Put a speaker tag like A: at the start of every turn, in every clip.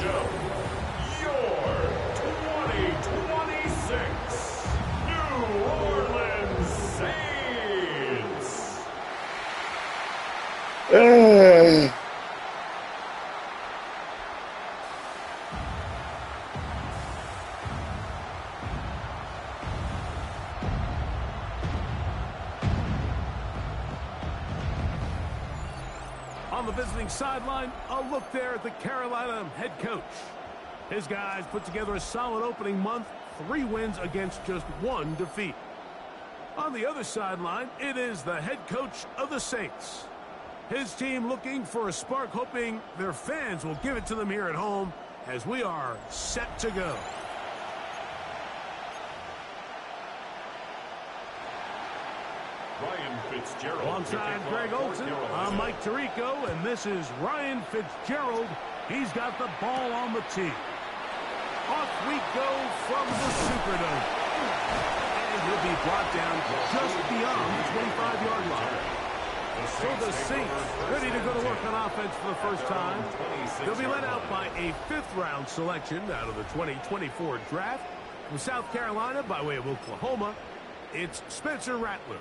A: up, your 2026 New Orleans Saints.
B: On the visiting sideline, a look there at the Carolina head coach. His guys put together a solid opening month, 3 wins against just 1 defeat. On the other sideline, it is the head coach of the Saints. His team looking for a spark, hoping their fans will give it to them here at home as we are set to go.
A: Ryan Fitzgerald.
B: Alongside Greg Olsen, I'm Mike Tirico, and this is Ryan Fitzgerald. He's got the ball on the tee. Off we go from the Superdome. And he'll be brought down just beyond the 25-yard line. So the Saints ready to go to work on offense for the first time. They'll be led out by a 5th-round selection out of the 2024 draft. From South Carolina by way of Oklahoma, it's Spencer Rattler.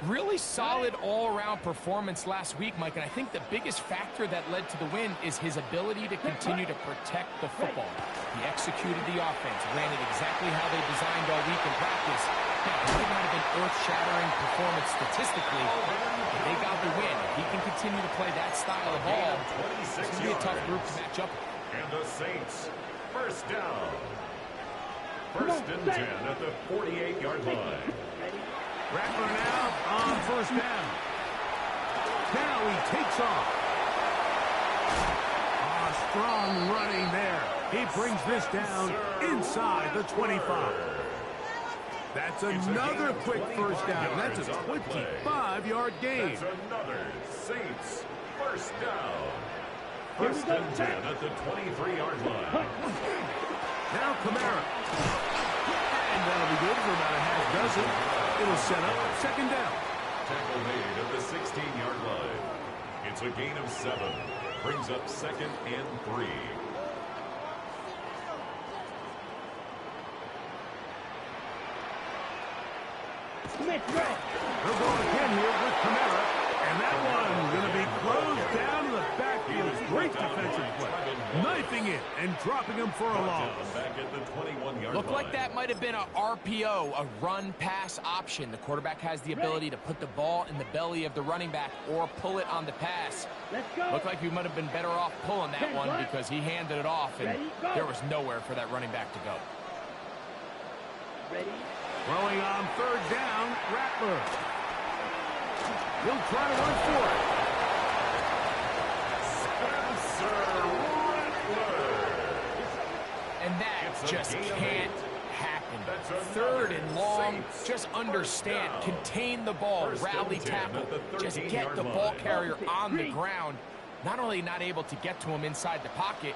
C: Really solid all-around performance last week, Mike, and I think the biggest factor that led to the win is his ability to continue to protect the football. He executed the offense, ran it exactly how they designed all week in practice. Now, it might not have been earth-shattering performance statistically, but they got the win. If he can continue to play that style of ball, it's going to be a tough group to match up with.
A: And the Saints, first down. First and 10 at the 48-yard line.
B: Rattler now on first down. Now he takes off. Strong running there. He brings this down inside the 25. That's another quick first down. That's a 25-yard gain.
A: That's another Saints first down. First and 10 at the 23-yard line.
B: Now Kamara. And that'll be good for about a half dozen. It'll set up second down.
A: Tackle made at the 16-yard line. It's a gain of 7. Brings up second and 3.
B: They'll go again here with Kamara. And that one going to be closed down in the backfield. Great defensive play. Knifing it and dropping him for a loss.
A: Back at the 21-yard
C: Looked
A: line.
C: like that might have been a RPO, a run-pass option. The quarterback has the ability to put the ball in the belly of the running back or pull it on the pass. Looked like he might have been better off pulling that one because he handed it off, and there was nowhere for that running back to go.
B: Throwing on third down, Rattler. He'll try to run for it.
C: And that just can't happen. Third and long, just understand, contain the ball, rally tackle, just get the ball carrier on the ground. Not only not able to get to him inside the pocket,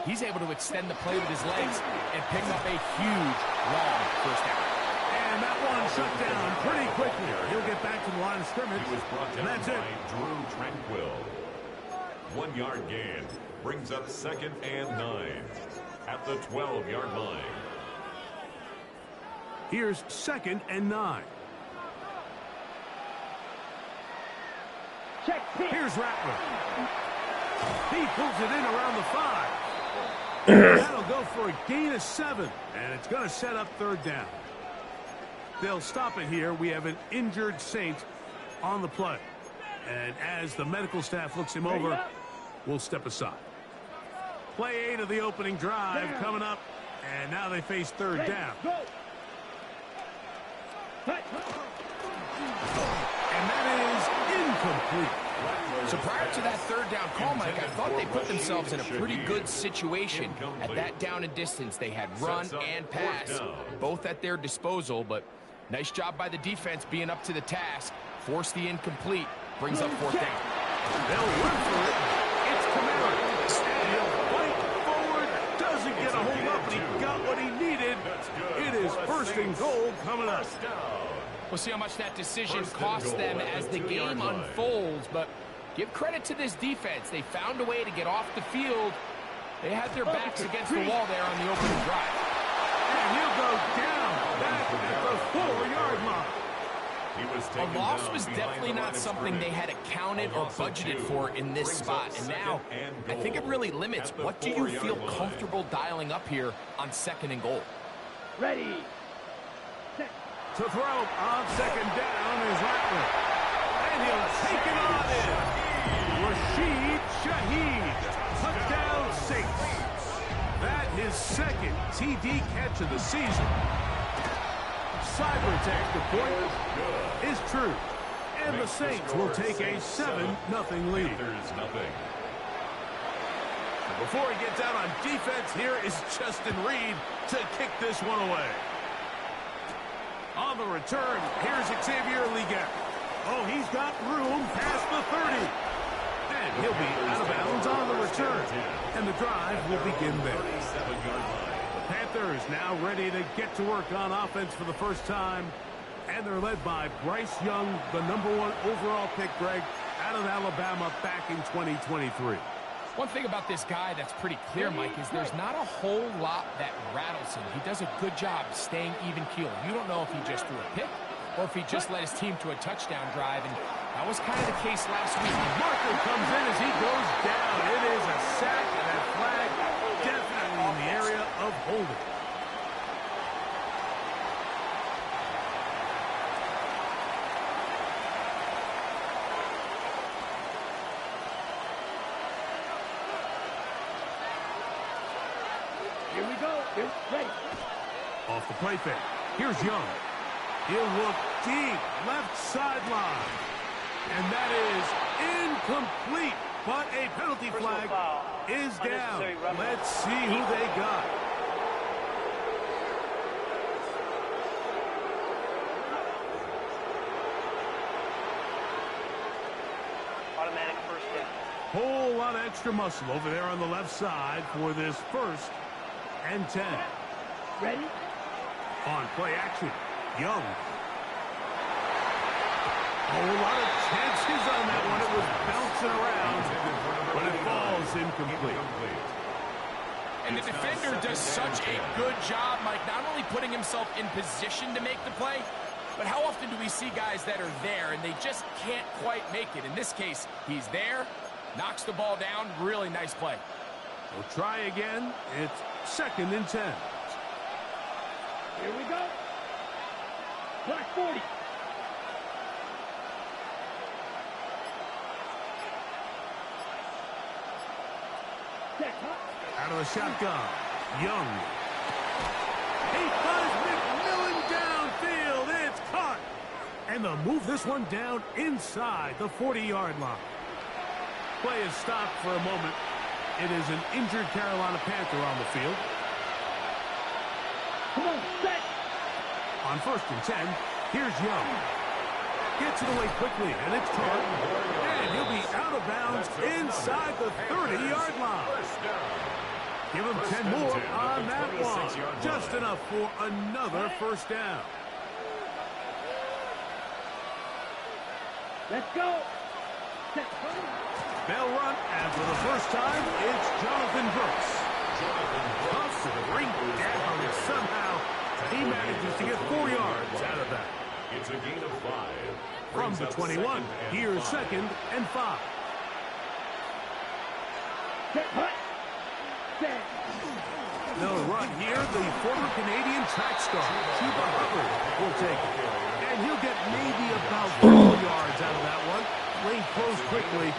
C: he's able to extend the play with his legs and pick up a huge, long first down.
B: And that one shut down pretty quickly. He'll get back to the line of scrimmage.
A: He was brought down
B: And that's
A: by
B: it.
A: Drew Tranquill. 1-yard gain. Brings up second and 9 at the 12-yard line.
B: Here's second and 9. Here's Rattler. He pulls it in around the 5. That'll go for a gain of 7. And it's going to set up third down. They'll stop it here. We have an injured Saint on the play. And as the medical staff looks him over, we'll step aside. Play 8 of the opening drive coming up. And now they face third down. And that is incomplete.
C: So prior to that third down call, Mike, I thought they put themselves in a pretty good situation. At that down and distance, they had run and pass, both at their disposal, but nice job by the defense being up to the task. Force the incomplete, brings up fourth down.
B: They'll run for it. It's Kamara. And he'll fight forward. Doesn't get a hold up, but he got what he needed. It is first and goal coming up.
C: We'll see how much that decision costs them as the game unfolds, but give credit to this defense. They found a way to get off the field They had their backs against the wall there on the opening drive.
B: And he'll go down back at the 4-yard line.
C: A loss was definitely not something they had accounted or budgeted for in this spot. And now, I think it really limits what do you feel comfortable dialing up here on 2nd and goal.
D: Ready.
B: To throw on 2nd down is Rattler. And he'll take it on in. Rashid Shaheed. Touchdown Saints. That his 2nd TD catch of the season. Cyber attack, the point is true. And the Saints will take a 7-0 lead. Before he gets out on defense, here is Justin Reed to kick this one away. On the return, here's Xavier Legette. Oh, he's got room past the 30. And he'll be out of bounds on the return. And the drive will begin there. The Panthers now ready to get to work on offense for the first time. And they're led by Bryce Young, the #1 overall pick, Greg, out of Alabama back in 2023.
C: One thing about this guy that's pretty clear, Mike, is there's not a whole lot that rattles him. He does a good job staying even keel. You don't know if he just threw a pick or if he just led his team to a touchdown drive, and that was kind of the case last week.
B: Marker comes in as he goes down. It is a sack, and that flag definitely in the area of holding.
D: Here we go. Here's ready.
B: Off the play fake. Here's Young. He'll look deep, left sideline. And that is incomplete. But a penalty flag is down. Let's see who they got.
D: Automatic first down.
B: Whole lot of extra muscle over there on the left side for this 1st and 10.
D: Ready?
B: On play action, Young. A whole lot of chances on that one. It was bouncing around, but it falls incomplete.
C: And the defender does such a good job, Mike, not only putting himself in position to make the play, but how often do we see guys that are there and they just can't quite make it? In this case, he's there, knocks the ball down, really nice play.
B: We'll try again. It's 2nd and 10.
D: Here we go. Black 40.
B: Out of the shotgun, Young. He finds McMillan downfield. It's caught. And they'll move this one down inside the 40-yard line. Play is stopped for a moment. It is an injured Carolina Panther on the field.
D: Come on, set.
B: On 1st and 10, here's Young. Gets it away quickly, and it's caught. And he'll be out of bounds inside the 30-yard line. Give him 10 more on that one. Just enough for another 1st down.
D: Let's go. Set.
B: They'll run, and for the first time, it's Jonathan Brooks. Tough to bring down, and somehow he manages to get 4 yards out of that.
A: It's a gain of 5.
B: From the 21, here's 2nd and 5.
D: Set. Hut. Set.
B: They'll run here. The former Canadian track star, Chuba Hubbard, will take it. And he'll get maybe about 4 yards out of that one. Lane close quickly.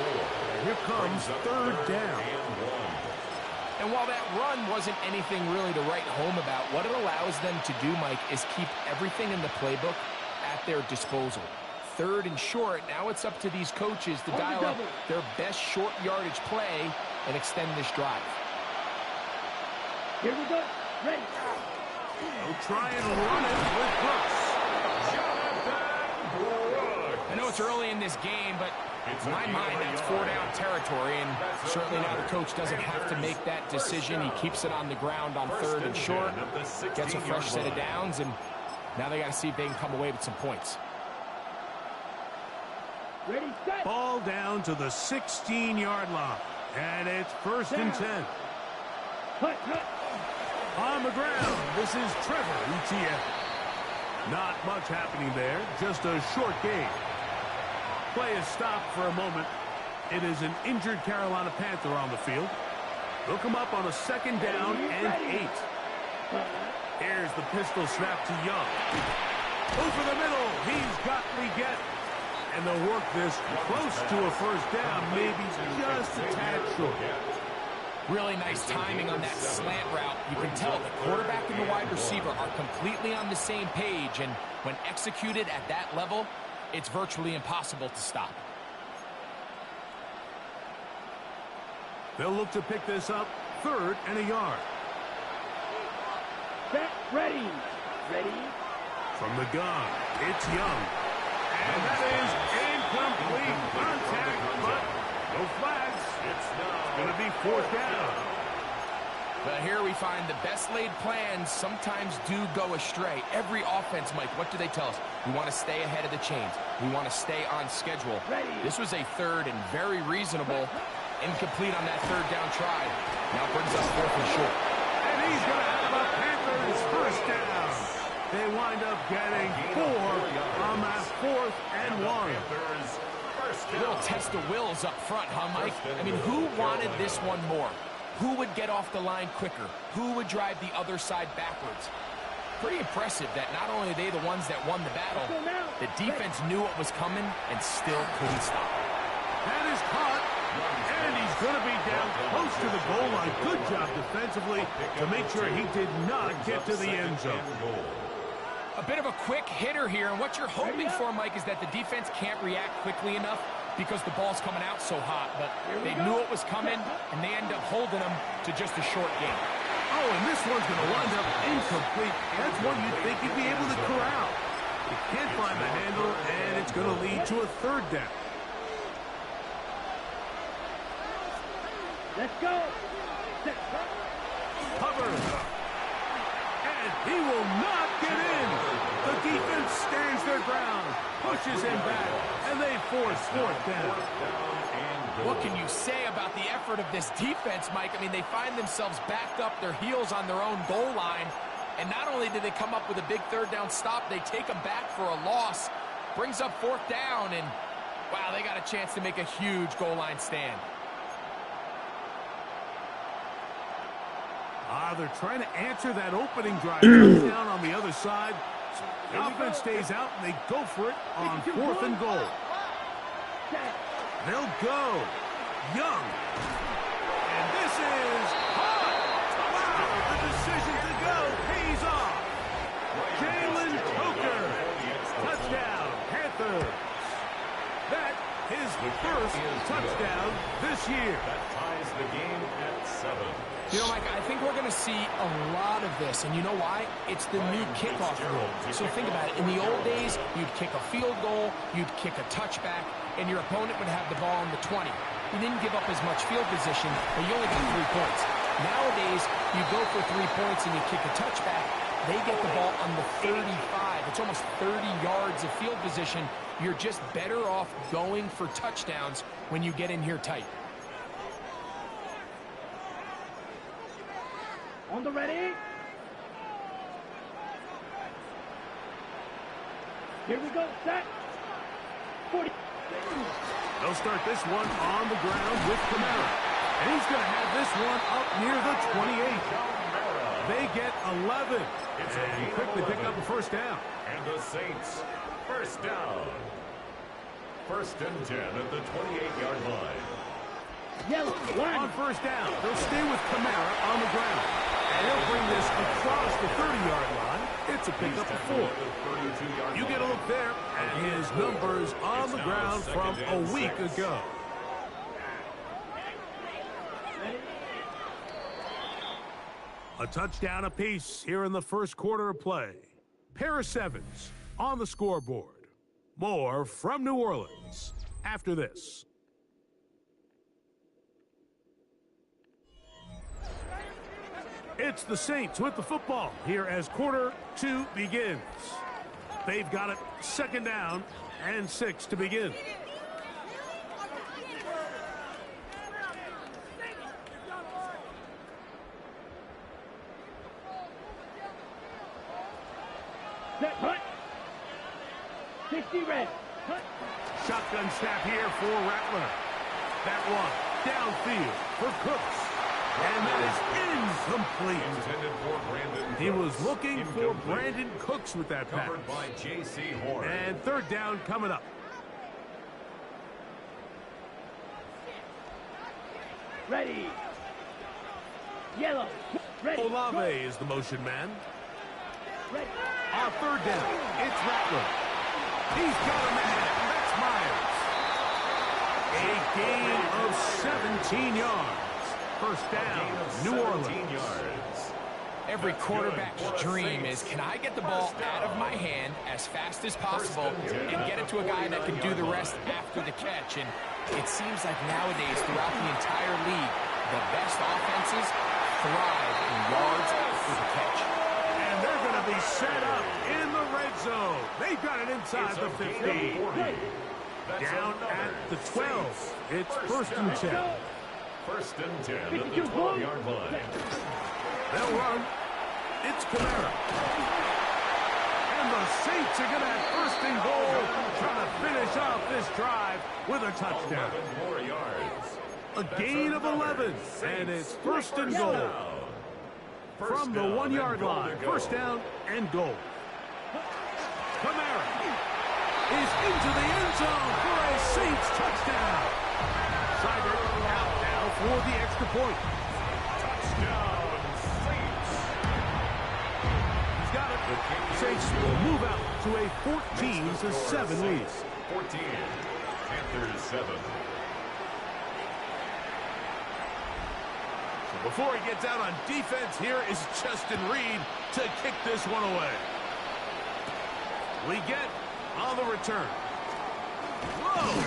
B: Here comes 3rd down.
C: And while that run wasn't anything really to write home about, what it allows them to do, Mike, is keep everything in the playbook at their disposal. 3rd and short, now it's up to these coaches to dial up their best short yardage play and extend this drive.
D: Here we go. Ready.
B: They'll try and run it with Brooks.
C: I know it's early in this game, but in my mind, that's 4-down territory, and certainly now the coach doesn't have to make that decision. He keeps it on the ground on 3rd and short, gets a fresh set of downs, and now they got to see if they can come away with some points.
D: Ready, set.
B: Ball down to the 16-yard line, and it's 1st and 10.
D: Hut, hut.
B: On the ground, this is Trevor Etienne. Not much happening there, just a short game. Play is stopped for a moment. It is an injured Carolina Panther on the field. They'll come up on a second down and 8. Here's the pistol snap to Young. Over the middle, he's got Leggett. And they'll work this close to a first down, maybe just a tad short.
C: Really nice timing on that slant route. You can tell the quarterback and the wide receiver are completely on the same page, and when executed at that level, it's virtually impossible to stop.
B: They'll look to pick this up, 3rd and a yard.
D: Set, ready. Ready.
B: From the gun, it's Young. And that is incomplete contact, but no flags. It's going to be 4th down.
C: But here we find the best laid plans sometimes do go astray. Every offense, Mike, what do they tell us? We want to stay ahead of the chains. We want to stay on schedule. This was a 3rd and very reasonable. Incomplete on that 3rd down try. Now brings up 4th and short.
B: And he's going to have a Panthers first down. They wind up getting 4 on that 4th and 1.
C: A little test of wills up front, huh, Mike? I mean, who wanted this one more? Who would get off the line quicker? Who would drive the other side backwards? Pretty impressive that not only are they the ones that won the battle, the defense knew what was coming and still couldn't stop it.
B: That is caught, and he's going to be down close to the goal line. Good job defensively to make sure he did not get to the end zone.
C: A bit of a quick hitter here, and what you're hoping for, Mike, is that the defense can't react quickly enough because the ball's coming out so hot. But they knew it was coming, and they end up holding them to just a short game.
B: Oh, and this one's going to wind up incomplete. That's one you'd think he'd be able to corral. He can't find the handle, and it's going to lead to a 3rd down.
D: Let's go. Set.
B: Cover. And he will not get in. The defense stands their ground, pushes him back, and they force 4th down.
C: What can you say about the effort of this defense, Mike? I mean, they find themselves backed up their heels on their own goal line, and not only did they come up with a big 3rd down stop, they take them back for a loss. Brings up 4th down, and wow, they got a chance to make a huge goal line stand.
B: They're trying to answer that opening drive. Touchdown on the other side. The offense stays out, and they go for it on 4th and goal. They'll go. Young. And this is hot. Wow, the decision to go pays off. Jalen Coker. Touchdown, Panthers. That is the first touchdown this year.
A: That ties the game at 7.
C: You know, Mike, I think we're going to see a lot of this, and you know why? It's the new kickoff rule. So think about it. In the old days, you'd kick a field goal, you'd kick a touchback, and your opponent would have the ball on the 20. You didn't give up as much field position, but you only got 3 points. Nowadays, you go for 3 points and you kick a touchback, they get the ball on the 35. It's almost 30 yards of field position. You're just better off going for touchdowns when you get in here tight.
D: On the ready. Here we go. Set. 40.
B: They'll start this one on the ground with Kamara. And he's going to have this one up near the 28. They get 11. And quickly pick up a first down.
A: And the Saints, first down. 1st and 10 at the 28-yard line.
D: Yellow. Line.
B: On first down, they'll stay with Kamara on the ground. And he'll bring this across the 30-yard line. It's a pickup of 4. You get a look there at his numbers on the ground from a week ago. A touchdown apiece here in the first quarter of play. Pair of 7s on the scoreboard. More from New Orleans after this. It's the Saints with the football here as quarter 2 begins. They've got it 2nd down and 6 to begin.
D: Set, cut. 60 red. Cut.
B: Shotgun snap here for Rattler. That one downfield for Cooks. And that is incomplete.
A: Intended for Brandon
B: He was
A: Cooks.
B: looking for Brandon Cooks with that pass.
A: Covered by J.C. Horn.
B: And third down coming up.
D: Ready. Yellow. Ready.
B: Olave
D: Go.
B: is the motion man.
D: Ready.
B: On third down, it's Rattler. He's got a man. That's Myers. A gain of 17 yards. First down, New Orleans.
A: Yards.
C: Every quarterback's dream is, can I get the ball out of my hand as fast as possible and get it to a guy that can do the rest after the catch? And it seems like nowadays, throughout the entire league, the best offenses thrive in yards after the catch.
B: And they're going to be set up in the red zone. They've got it inside the 15. Down at the 12. It's first and 10.
A: First and 10 at the 12-yard line.
B: They'll run. It's Kamara. And the Saints are going to have first and goal, trying to finish off this drive with a touchdown.
A: 11 more yards.
B: A gain of 11, and it's first and goal from the 1-yard line. First down and goal. Kamara is into the end zone for a Saints touchdown. Seibert out now for the extra point.
A: Touchdown, Saints.
B: He's got it. The Saints will move out to a 14-7 lead.
A: 14. Panthers 7.
B: So before he gets out on defense, here is Justin Reed to kick this one away. We get on the return. Whoa!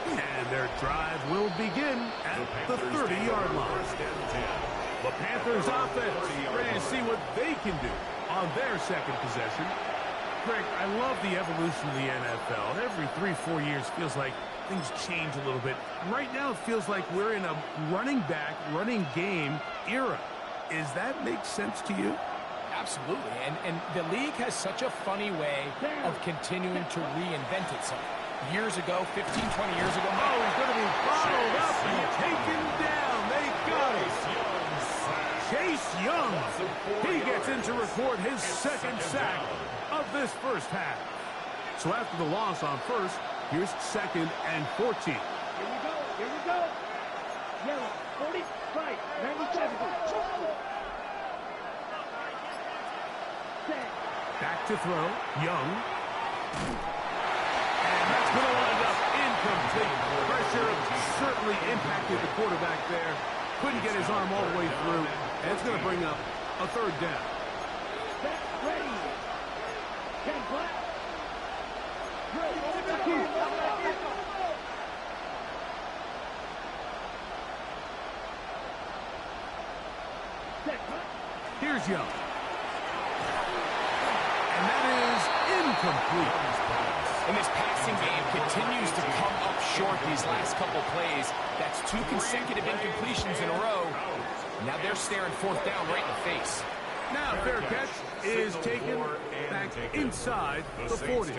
B: And their drive will begin at the 30-yard line.
A: First and 10.
B: The Panthers offense ready to see what they can do on their second possession. Greg, I love the evolution of the NFL. Every 3-4 years feels like things change a little bit. Right now it feels like we're in a running back, running game era. Does that make sense to you?
C: Absolutely, and the league has such a funny way of continuing to reinvent itself. Years ago, 15, 20 years ago,
B: Oh, he's going to be bottled up and taken down. They got it. Chase Young. He gets in to record his second sack of this first half. So after the loss on first, here's second and 14.
D: Here we go. Here we go. Yellow. 40. Right. 97. Set.
B: Back to throw. Young. And that's going to wind up incomplete. Pressure certainly impacted the quarterback there. Couldn't get his arm all the way through. And it's going to bring up a third down.
D: Set. Ready. 10 flat. Ready. Set. Cut.
B: Here's Young. And that is incomplete.
C: And this passing game continues to come up short these last couple plays. That's 2 consecutive incompletions in a row. Now they're staring fourth down right in the face.
B: Now fair catch is taken back inside the 40.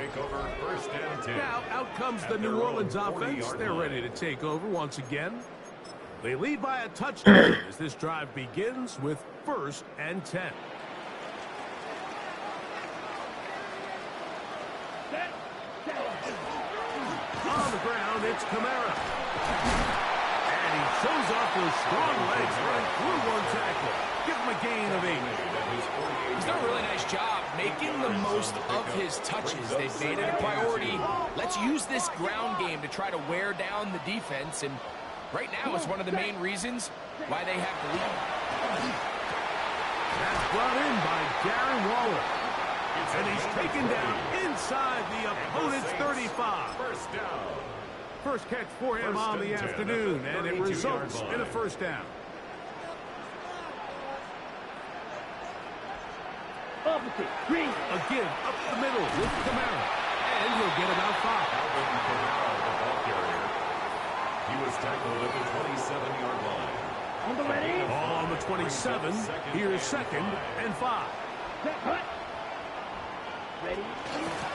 B: Now out comes the New Orleans offense. They're ready to take over once again. They lead by a touchdown as this drive begins with first and 10. On the ground, it's Kamara. And he shows off those strong legs right through one tackle. Give him a gain of 8.
C: He's done a really nice job making the most of his touches. They've made it a priority. Let's use this ground game to try to wear down the defense. And right now it's one of the main reasons why they have the lead.
B: That's brought in by Darren Waller. And he's taken down inside the opponent's 35.
A: First down.
B: First catch for him on the afternoon, and it results in a first down.
D: Opposite. Green.
B: Again, up the middle with Kamara. And he'll get about 5.
A: Alvin Kamara, the ball carrier. He was tackled at the 27-yard line.
D: On the ready.
B: On the 27, here's second and 5.
D: Set. Cut. Ready?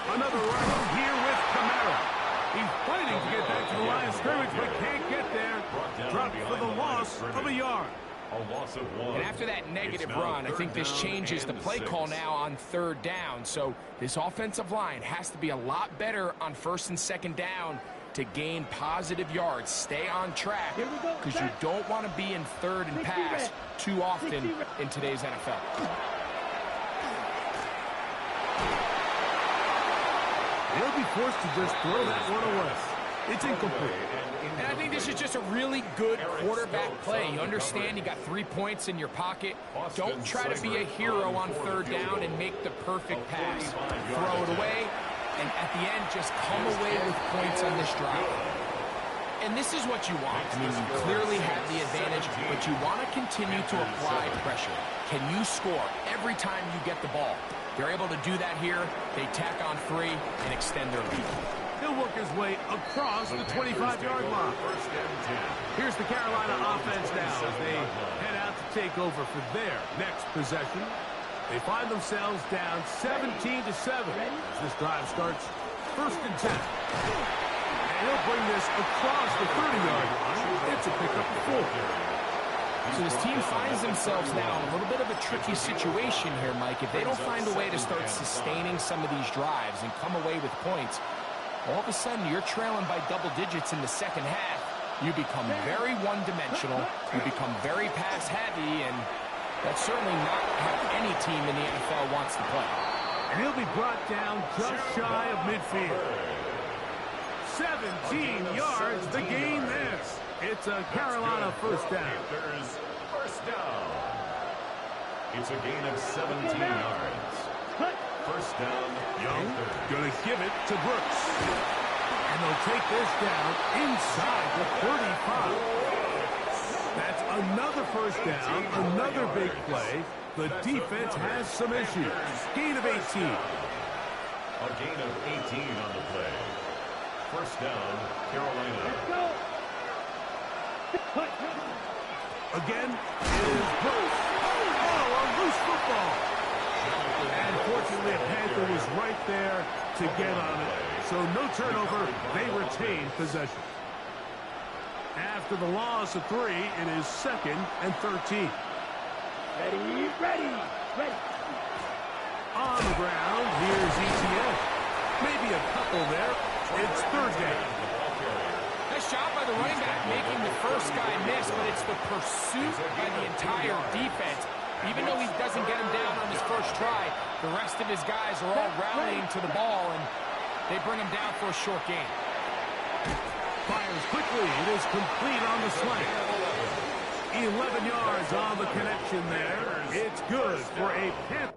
B: Another run here with Kamara. He's fighting to get back to the line of scrimmage, but can't get there. Dropped for the loss of a yard.
A: A loss of 1.
C: And after that negative run, I think this changes the play call now on 3rd down. So this offensive line has to be a lot better on 1st and 2nd down to gain positive yards. Stay on track because you don't want to be in 3rd and pass too often in today's NFL.
B: He'll be forced to just throw that one away. It's incomplete.
C: And I think this is just a really good quarterback play. You understand you got 3 points in your pocket. Don't try to be a hero on 3rd down and make the perfect pass. Throw it away, and at the end, just come away with points on this drive. And this is what you want. I mean, you clearly have the advantage, but you want to continue to apply pressure. Can you score every time you get the ball? They're able to do that here. They tack on 3 and extend their lead.
B: He'll work his way across the 25-yard line. Here's the Carolina offense now as they head out to take over for their next possession. They find themselves down 17-7 as this drive starts 1st and 10. And he'll bring this across the 30-yard line. It's a pickup of 4.
C: So this team finds themselves now in a little bit of a tricky situation here, Mike. If they don't find a way to start sustaining some of these drives and come away with points, all of a sudden you're trailing by double digits in the 2nd half. You become very one-dimensional. You become very pass-heavy, and that's certainly not how any team in the NFL wants to play.
B: And he'll be brought down just shy of midfield. 17 yards, the gain there. It's a Carolina 1st down.
A: First down. It's a gain of 17 yards. 1st down.
B: Young going to give it to Brooks. And they'll take this down inside the 35. That's another 1st down, another big play. The defense has some issues. Gain of 18.
A: A gain of 18 on the play. 1st down, Carolina.
B: Again, it is Brooks. Oh, a loose football. And fortunately, a Panther was right there to get on it. So no turnover. They retain possession. After the loss of 3, it is 2nd and 13.
D: Ready.
B: On the ground, here's ETN. Maybe a couple there. It's 3rd down.
C: Nice job by the running back making the first guy miss, but it's the pursuit by the entire defense. Even though he doesn't get him down on his first try, the rest of his guys are all rallying to the ball, and they bring him down for a short gain.
B: Fires quickly. It is complete on the slant. 11 yards on the connection there. It's good for a Panther.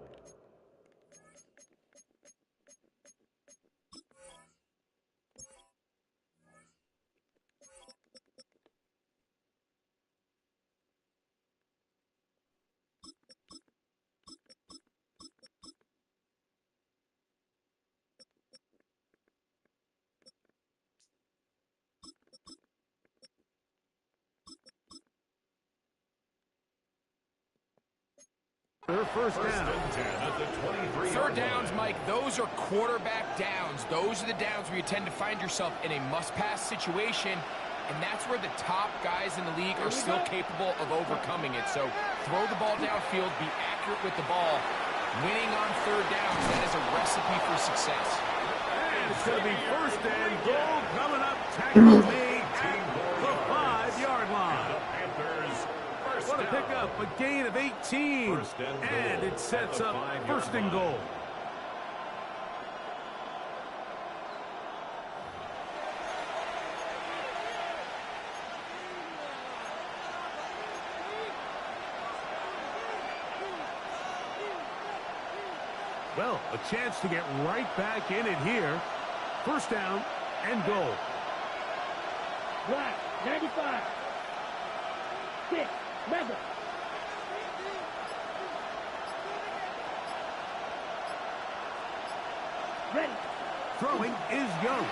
B: Their 1st down.
C: 3rd downs, Mike, those are quarterback downs. Those are the downs where you tend to find yourself in a must-pass situation, and that's where the top guys in the league are still capable of overcoming it. So throw the ball downfield, be accurate with the ball. Winning on 3rd downs, that is a recipe for success.
B: And it's going to be 1st and goal coming up. Tackle made at the 5-yard line. What a pickup, a gain of 18, and it sets up 1st and goal. Well, a chance to get right back in it here. 1st down and goal.
D: Black, 95. 6, leather. Ready.
B: Throwing is Young.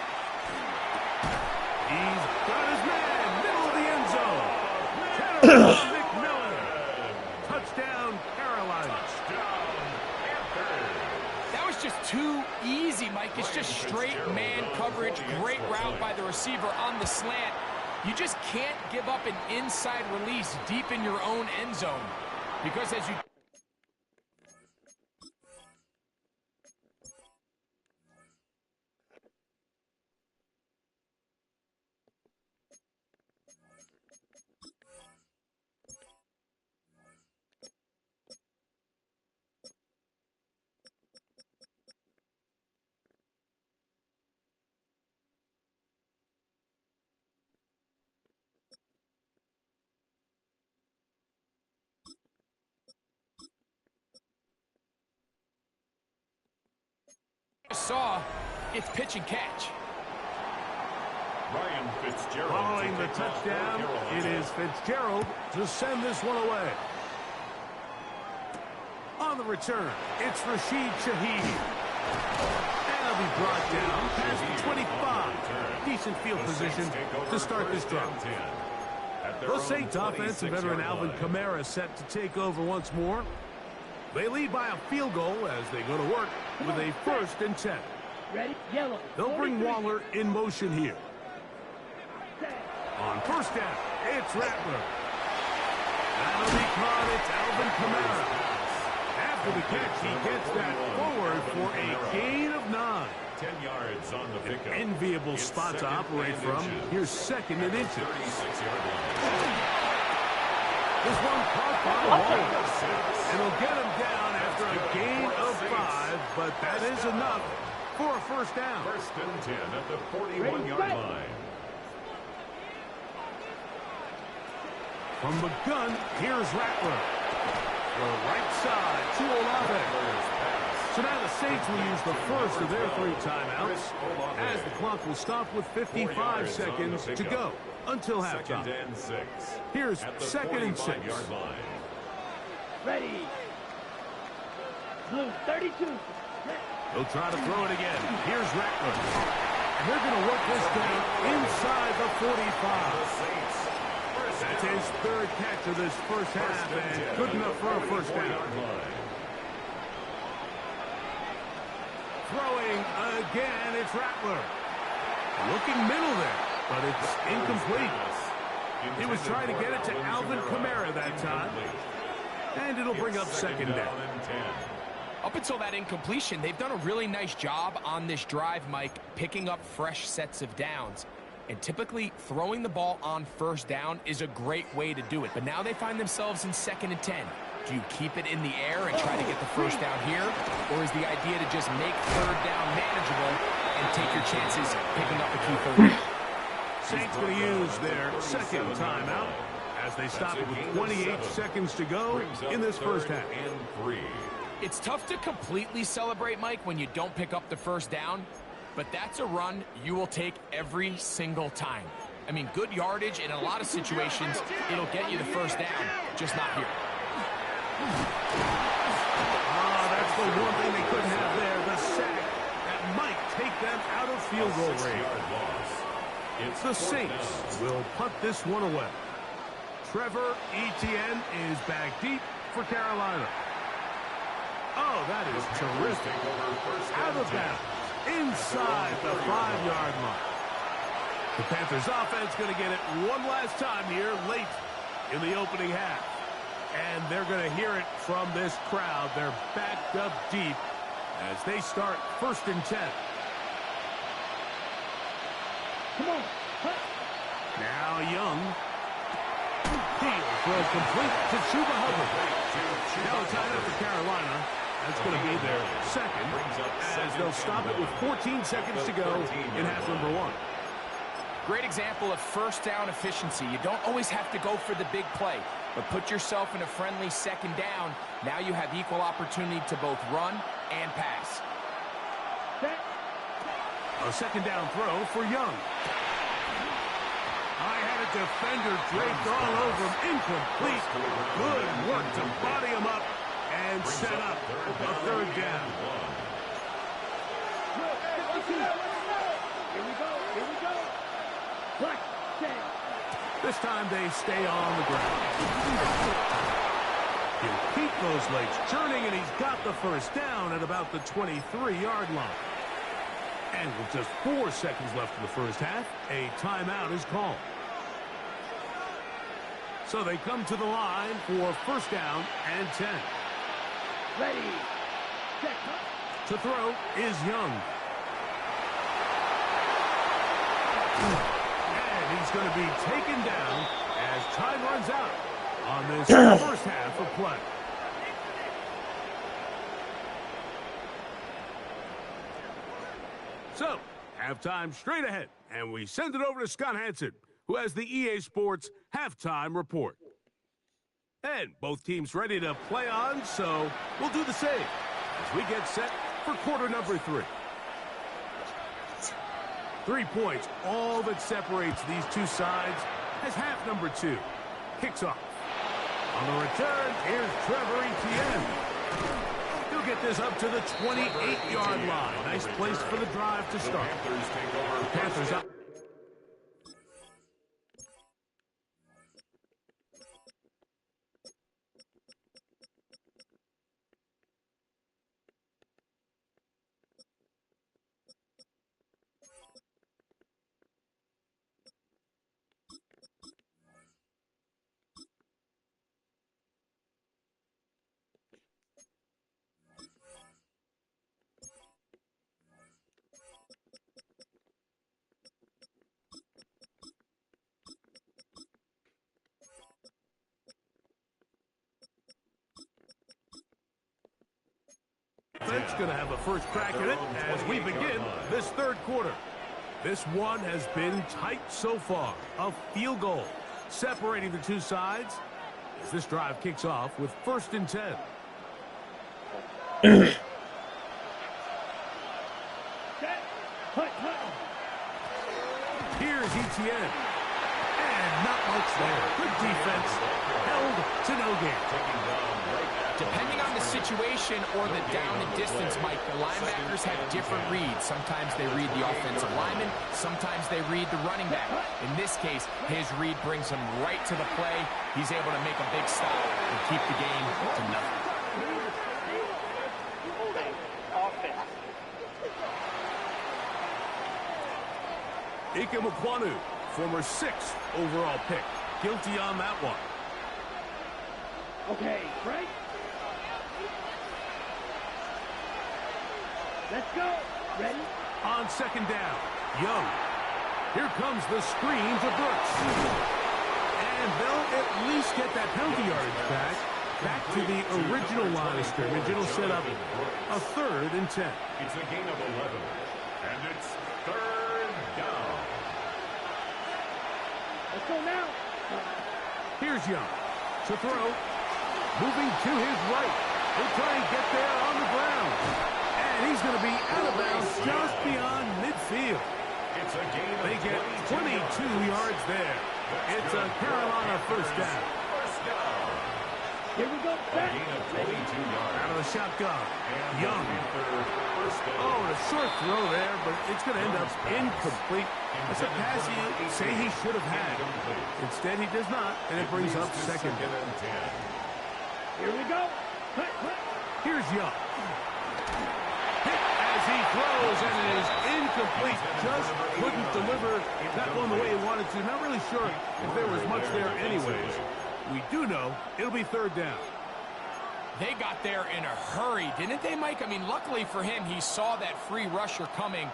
B: He's got his man, middle of the end zone. McMillan. Touchdown, Carolina.
C: That was just too easy, Mike. It's just straight man coverage. Great route by the receiver on the slant. You just can't give up an inside release deep in your own end zone. Because as you... saw, it's pitch and catch.
A: Ryan Fitzgerald.
B: Following the touchdown, it is Fitzgerald to send this one away. On the return, it's Rashid Shaheed. And he'll be brought down past the 25. Decent field position to start this drive. The Saints offense and veteran Alvin Kamara set to take over once more. They lead by a field goal as they go to work with a 1st and 10.
D: Ready? Yellow.
B: They'll bring Waller in motion here. On 1st down, it's Rattler. That'll be caught. It's Alvin Kamara. After the catch, he gets that forward for a gain of 9.
A: 10 yards on the pickup.
B: Enviable spot to operate from. Here's 2nd and inches.
A: 36-yard line.
B: This one caught by Waller. And he'll get him down after a gain of 5, but that is enough for a 1st down.
A: 1st and 10 at the 41-yard line.
B: From the gun, here's Rattler. The right side to Olave. So now the Saints will use the first of their 3 timeouts as the clock will stop with 55 seconds to go until halftime.
A: 2nd and 6.
B: Here's 2nd and 6.
D: Ready. Blue, 32.
B: He'll try to throw it again. Here's Rattler. And they're going to work this down inside the 45. That's his 3rd catch of this 1st half, and good enough for a 1st down. Throwing again, it's Rattler. Looking middle there, but it's incomplete. He was trying to get it to Alvin Kamara that time. And it'll bring up 2nd down.
C: Up until that incompletion, they've done a really nice job on this drive, Mike, picking up fresh sets of downs. And typically, throwing the ball on 1st down is a great way to do it. But now they find themselves in 2nd and 10. Do you keep it in the air and try to get the 1st down here? Or is the idea to just make 3rd down manageable and take your chances picking up a key 3rd down?
B: Saints going to use their 2nd timeout as they stop it with 28 seconds to go in this 1st half.
C: It's tough to completely celebrate, Mike, when you don't pick up the 1st down. But that's a run you will take every single time. I mean, good yardage in a lot of situations, it'll get you the 1st down, just not here.
B: That's the one thing they couldn't have there, the sack that might take them out of field goal range. The Saints will punt this one away. Trevor Etienne is back deep for Carolina. Oh, that is terrific. Out of bounds. Inside the 5-yard mark. The Panthers offense going to get it one last time here late in the opening half. And they're going to hear it from this crowd. They're backed up deep as they start 1st and 10.
D: Come on.
B: Now Young. Heel throw complete to Chuba Hubbard. Now a timeout for Carolina. That's going to be their 2nd, as they'll stop it with 14 seconds to go in half number 1.
C: Great example of 1st down efficiency. You don't always have to go for the big play, but put yourself in a friendly 2nd down. Now you have equal opportunity to both run and pass.
B: A 2nd down throw for Young. I had a defender draped all over him. Incomplete. Good work to body him up and set up a 3rd down.
D: Here we go. Black,
B: this time they stay on the ground. He'll keep those legs churning, and he's got the first down at about the 23-yard line. And with just 4 seconds left in the first half, a timeout is called. So they come to the line for first down and 10.
D: Ready. Set.
B: To throw is Young. And he's going to be taken down as time runs out on this first half of play. So, halftime straight ahead, and we send it over to Scott Hansen, who has the EA Sports halftime report. And both teams ready to play on, so we'll do the same as we get set for quarter number 3. 3 points, all that separates these two sides, as half number 2 kicks off. On the return, here's Trevor Etienne. He'll get this up to the 28-yard line. Nice place for the drive to start. Panthers up. Defense going to have a first crack at it as we begin this third quarter. This one has been tight so far. A field goal separating the two sides as this drive kicks off with first and 10. Here's Etienne. And not much there. Good defense. Held to no gain.
C: Depending on the situation or the down and distance, Mike, the linebackers have different reads. Sometimes they read the offensive lineman. Sometimes they read the running back. In this case, his read brings him right to the play. He's able to make a big stop and keep the game to nothing.
B: Ike Mukwanu, former 6th overall pick. Guilty on that one.
D: Okay, right? Let's go. Ready?
B: On second down, Young. Here comes the screen to Brooks. And they'll at least get that penalty yardage back. Back to the original line of scrimmage. It'll set up a third and 10.
A: It's a gain of 11. And it's third down.
D: Let's go now.
B: Here's Young to throw. Moving to his right. He'll try and get there on the ground. And he's going to be out of bounds just beyond midfield.
A: It's a gain of
B: They get 22 yards there. It's a Carolina first down.
A: First down.
D: Here we go.
A: A gain of 22 yards.
B: Out of the shotgun.
A: And
B: Young.
A: First down.
B: Oh, and a short throw there, but it's going to end up incomplete. That's a pass you say he should have had. Instead, he does not, and it brings up second down.
A: and 10.
D: Here we go.
B: Here's Young. Hit as he throws, and it is incomplete. Just couldn't deliver that one the way he wanted to. Not really sure if there was much there anyways. We do know it'll be third down.
C: They got there in a hurry, didn't they, Mike? I mean, luckily for him, he saw that free rusher coming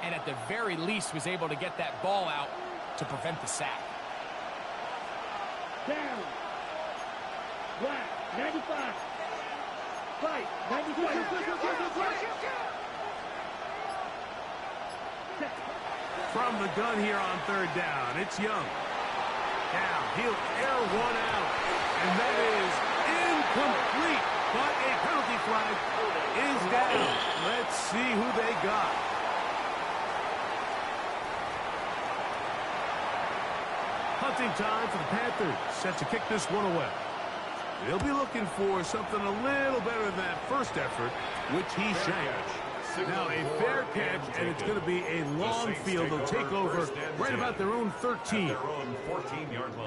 C: and at the very least was able to get that ball out to prevent the sack.
D: Down. Black. 95. Fight. 95.
B: From the gun here on third down, it's Young. Now, he'll air one out, and that is incomplete. But a penalty flag is down. Let's see who they got. Hunting time for the Panthers. Set to kick this one away. They'll be looking for something a little better than that first effort, which he shanked. Now a fair catch, and it's going to be a long field. They'll take over right about their own 13.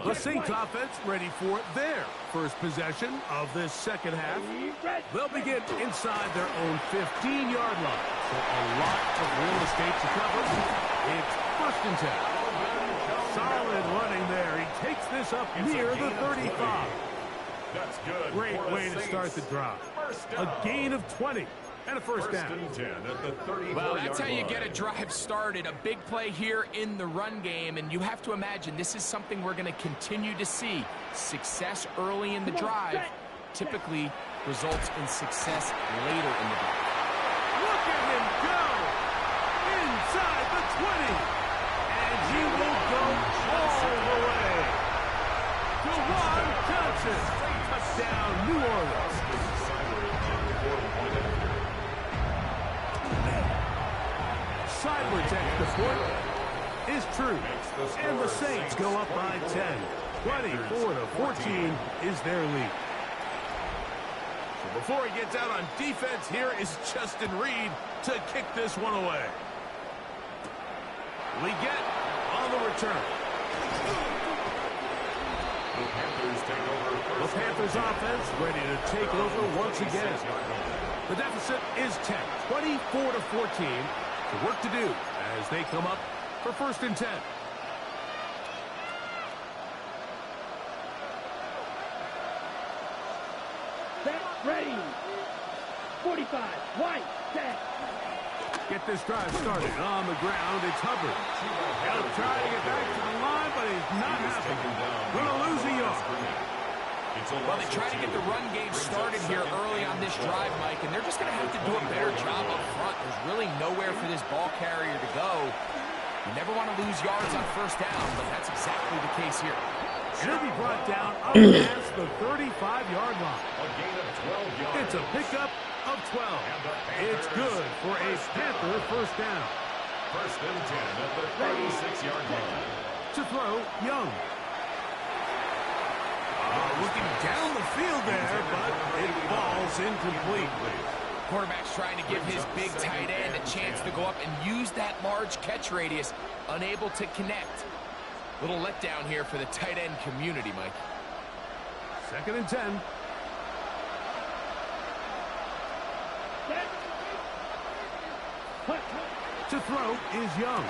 B: The Saints offense ready for their first possession of this second half. They'll begin inside their own 15-yard line. So a lot of real estate to cover. It's 1st and 10. Solid running there. He takes this up near the 35.
A: That's good.
B: Great way to start the drive. A gain of 20 and a first down.
C: Well, that's how you get a drive started. A big play here in the run game, and you have to imagine this is something we're going to continue to see. Success early in the drive typically results in success later in the drive.
B: Look at him go! Inside the 20! And he will go all the way. DeJuan Johnson, touchdown, New Orleans. Seidler takes the point. Is true. And the Saints go up by 10. 24-14 is their lead. So before he gets out on defense, here is Justin Reed to kick this one away. We get on the return. The Panthers offense ready to take over once again. The deficit is 10, 24-14. The work to do as they come up for 1st and 10.
D: Set, ready. 45, white, set.
B: Get this drive started on the ground. It's Hubbard. He'll try to get back to the line, but he's not happy. Going to lose a yard.
C: Well, they try to get the run game started here early on this drive, Mike, and they're just going to have to do a better job up front. There's really nowhere for this ball carrier to go. You never want to lose yards on 1st down, but that's exactly the case here.
B: He'll be brought down up past the 35-yard line. It's a pickup of 12. It's good for a Panther 1st down.
A: 1st and 10 at the 36-yard line.
B: To throw, Young. Looking down the field there, but it falls incomplete.
C: Quarterback's trying to give his big tight end a chance to go up and use that large catch radius, unable to connect. Little letdown here for the tight end community, Mike.
B: 2nd and 10. To throw is Young.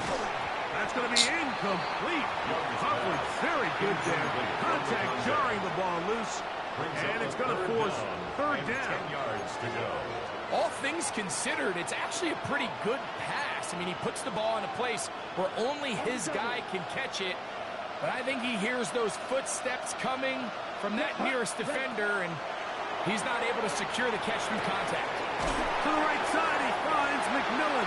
B: That's going to be incomplete. Coverage very good there. Contact jarring the ball loose. And it's going to force 3rd down.
A: 10 yards to go.
C: All things considered, it's actually a pretty good pass. I mean, he puts the ball in a place where only his guy can catch it. But I think he hears those footsteps coming from that nearest defender, and he's not able to secure the catch through contact.
B: To the right side, he finds McMillan.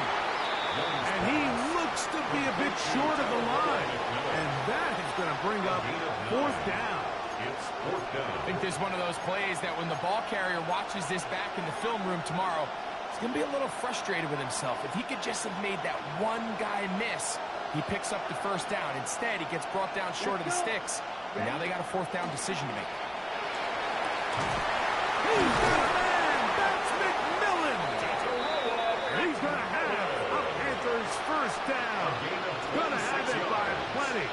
B: And he looks to be a bit short of the line. And that is going to bring up 4th down.
A: It's 4th down.
C: I think this is one of those plays that when the ball carrier watches this back in the film room tomorrow, he's going to be a little frustrated with himself. If he could just have made that one guy miss, he picks up the 1st down. Instead, he gets brought down short of the sticks. And now they got a 4th down decision to make.
B: He's got a man. That's McMillan. He's going to have a Panthers 1st down. Going to have it by plenty.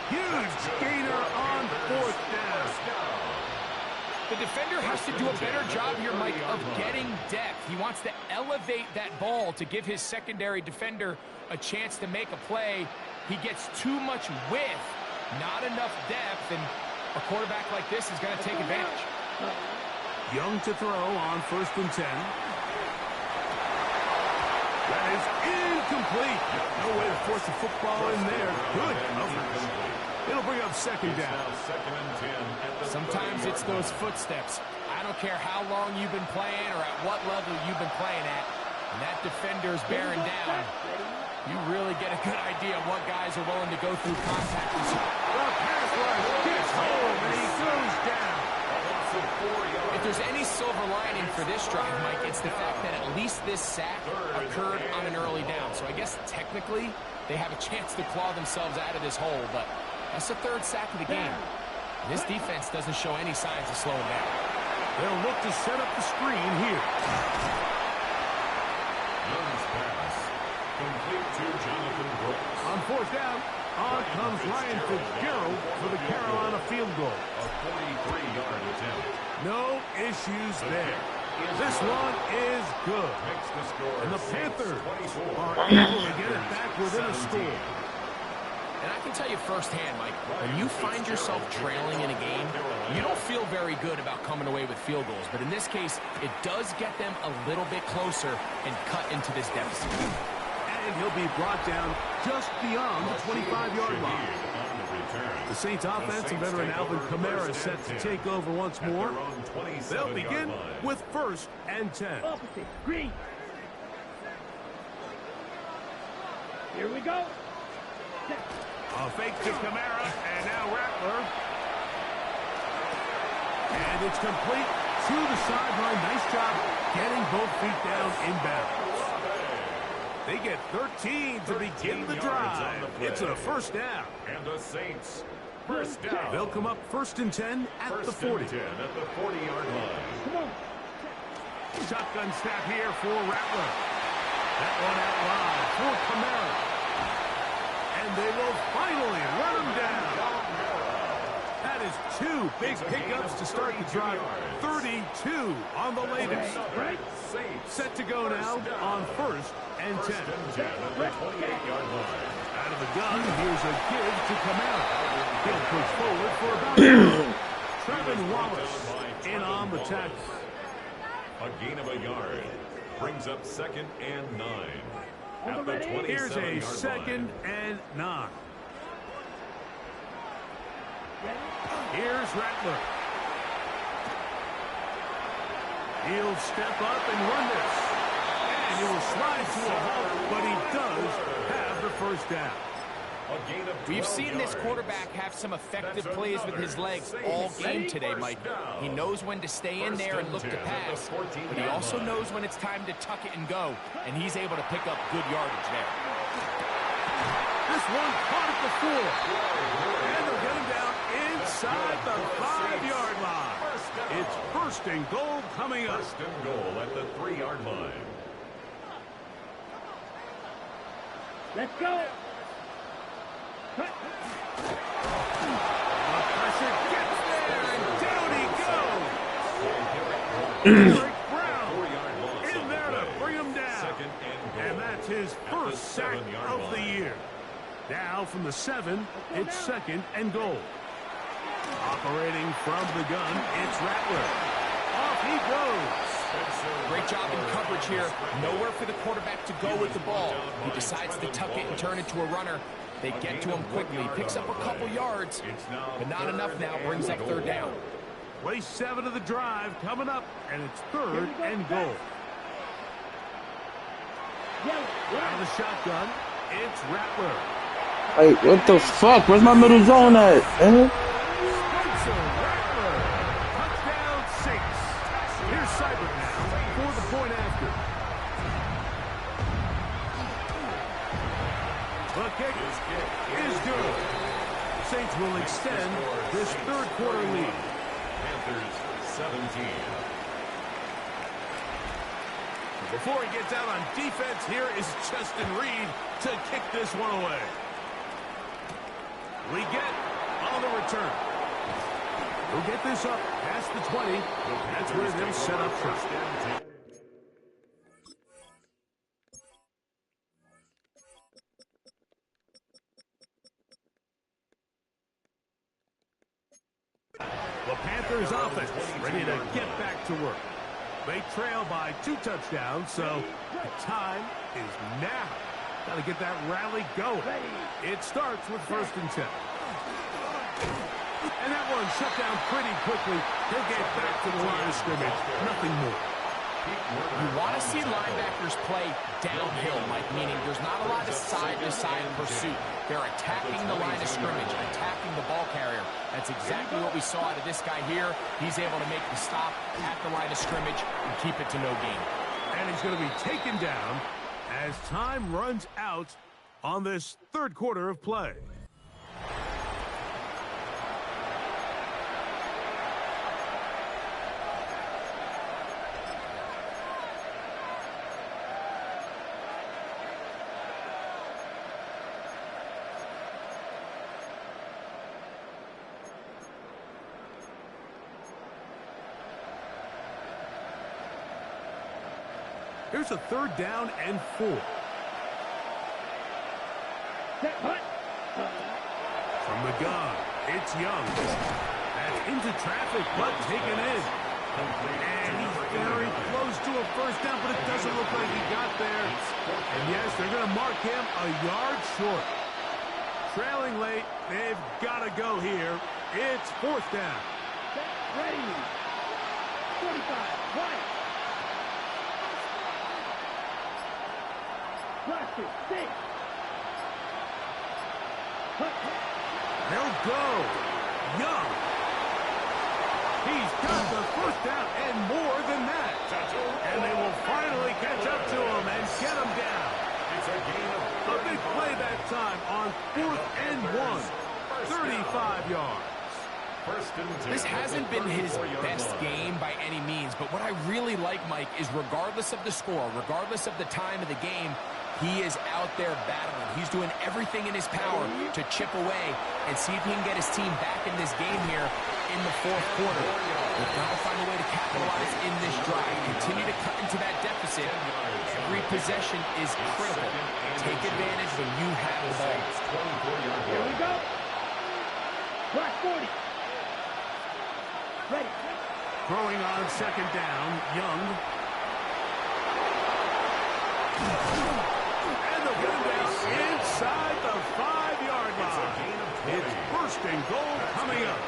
B: Huge gainer on 4th down.
C: The defender has to do a better job here, Mike, of getting depth. He wants to elevate that ball to give his secondary defender a chance to make a play. He gets too much width, not enough depth, and a quarterback like this is going to take advantage.
B: Young to throw on 1st and 10. That is incomplete. No way to force the football in there. Good coverage. It'll bring up 2nd down.
C: Sometimes it's those footsteps. I don't care how long you've been playing or at what level you've been playing at. And that defender's bearing down. You really get a good idea of what guys are willing to go through contact.
B: The pass rush gets home and he goes down.
C: If there's any silver lining for this drive, Mike, it's the fact that at least this sack occurred on an early down. So I guess technically they have a chance to claw themselves out of this hole, but that's the 3rd sack of the game. This defense doesn't show any signs of slowing down.
B: They'll look to set up the screen here.
A: Complete to Jonathan Brooks.
B: On fourth down, on comes Ryan Fitzgerald for the Carolina field goal.
A: A 43-yard attempt.
B: No issues there. This one is good.
A: Makes the score
B: And the
A: 6-24.
B: Panthers are able to get it back within a score.
C: And I can tell you firsthand, Mike, when you find yourself trailing in a game, you don't feel very good about coming away with field goals. But in this case, it does get them a little bit closer and cut into this deficit.
B: And he'll be brought down just beyond the 25-yard line. The Saints offense and veteran Alvin Kamara set to take over once more. They'll begin with 1st and 10.
D: Opposite. Green. Here we go.
B: A fake to Kamara, and now Rattler. And it's complete to the sideline. Nice job getting both feet down inbounds. They get 13 to begin the drive. It's a 1st down.
A: And the Saints, 1st down.
B: They'll come up 1st and 10 at the 40.
A: 10 at the 40-yard line.
D: Come on.
B: Shotgun snap here for Rattler. That one out wide for Kamara. And they will finally run him down. That is 2 big pickups to start the drive. 32 on the latest. Set to go now on 1st and 10.
A: At the 28-yard line.
B: Out of the gun, here's a give to Kamara. He'll push forward for about Trevin Wallace in on the tackle.
A: A gain of a yard. Brings up 2nd and 9. At the 27-yard line.
B: Here's a 2nd and 9. Here's Rattler. He'll step up and run this. And he will slide to a halt, but he does have the 1st down.
C: We've seen this quarterback have some effective plays with his legs all game today, Mike. He knows when to stay in there and look to pass, but he also knows when it's time to tuck it and go, and he's able to pick up good yardage there.
B: This one caught at the 4. And they'll get him down inside the 5-yard line. It's 1st and goal coming up.
A: 1st and goal at the 3-yard line.
D: Let's go.
B: The pressure gets there, and down he goes. Eric Brown in there to bring him down. And that's his 1st sack of the year. Now from the 7, it's 2nd and goal. Operating from the gun, it's Rattler. Off he goes.
C: Great job in coverage here. Nowhere for the quarterback to go with the ball. He decides to tuck it and turn it to a runner. They get to him quickly. Picks up a couple yards, but not enough now. Brings up 3rd down.
B: Play 7 of the drive coming up, and it's 3rd and goal. Out of the shotgun, it's Rattler.
E: Hey, what the fuck? Where's my middle zone at, man?
B: Spencer Rattler. Touchdown 6. Here's Seibert now for the point after. The kick is good. Saints will extend this 3rd quarter lead.
A: Panthers 17.
B: Before he gets out on defense, here is Justin Reed to kick this one away. We get on the return. We'll get this up past the 20. That's where they'll set up shop. The Panthers offense ready to get back to work. They trail by 2 touchdowns, so the time is now. Got to get that rally going. It starts with 1st and 10. And that one shut down pretty quickly. He'll get back to the line of scrimmage. Nothing more.
C: You want to see linebackers play downhill, Mike, meaning there's not a lot of side-to-side pursuit. They're attacking the line of scrimmage, attacking the ball carrier. That's exactly what we saw out of this guy here. He's able to make the stop at the line of scrimmage and keep it to no gain.
B: And he's going to be taken down as time runs out on this 3rd quarter of play. Here's a 3rd down and 4.
D: Set punt.
B: From the gun, it's Young. That's into traffic, but taken in. And he's very close to a 1st down, but it doesn't look like he got there. And yes, they're going to mark him a yard short. Trailing late, they've got to go here. It's 4th down.
D: Set, ready. 45, right. Blaster, 6.
B: They'll go. Young. He's got the 1st down and more than that. And they will finally catch up to him and get him down. A big play that time on 4th and 1. 35 yards.
C: This hasn't been his best game by any means, but what I really like, Mike, is regardless of the score, regardless of the time of the game, he is out there battling. He's doing everything in his power to chip away and see if he can get his team back in this game here in the 4th quarter. They've got to find a way to capitalize in this drive. Continue to cut into that deficit. Every possession is critical. Take advantage when you have the ball.
D: Here we go. Black 40. Ready.
B: Throwing on 2nd down, Young. And they'll get him down inside the 5-yard line. It's 1st and goal coming up.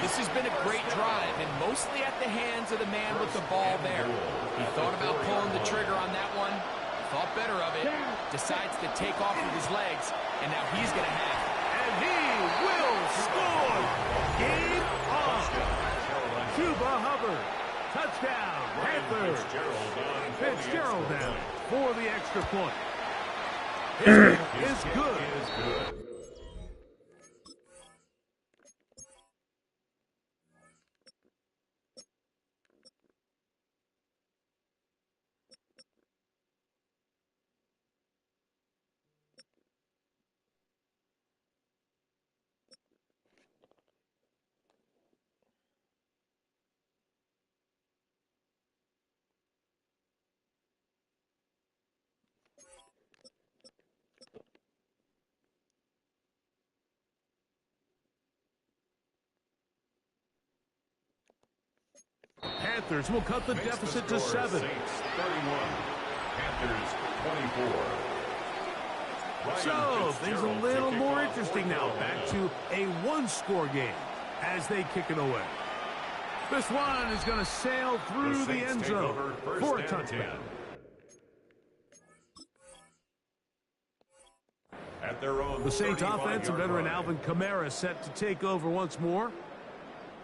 C: This has been a great drive, and mostly at the hands of the man with the ball there. He thought about pulling the trigger on that one, thought better of it, decides to take off with his legs, and now he's going to have it.
B: And he will score. Game on. Chuba Hubbard. Touchdown, Panthers. Fitzgerald down for the extra point. His kick is good. Panthers will cut the deficit to 7.
A: Saints 31, Panthers 24.
B: So, things a little more interesting now. Back to a 1-score game as they kick it away. This one is going to sail through the end zone for a touchdown.
A: At their own
B: The Saints offense and veteran Alvin Kamara set to take over once more.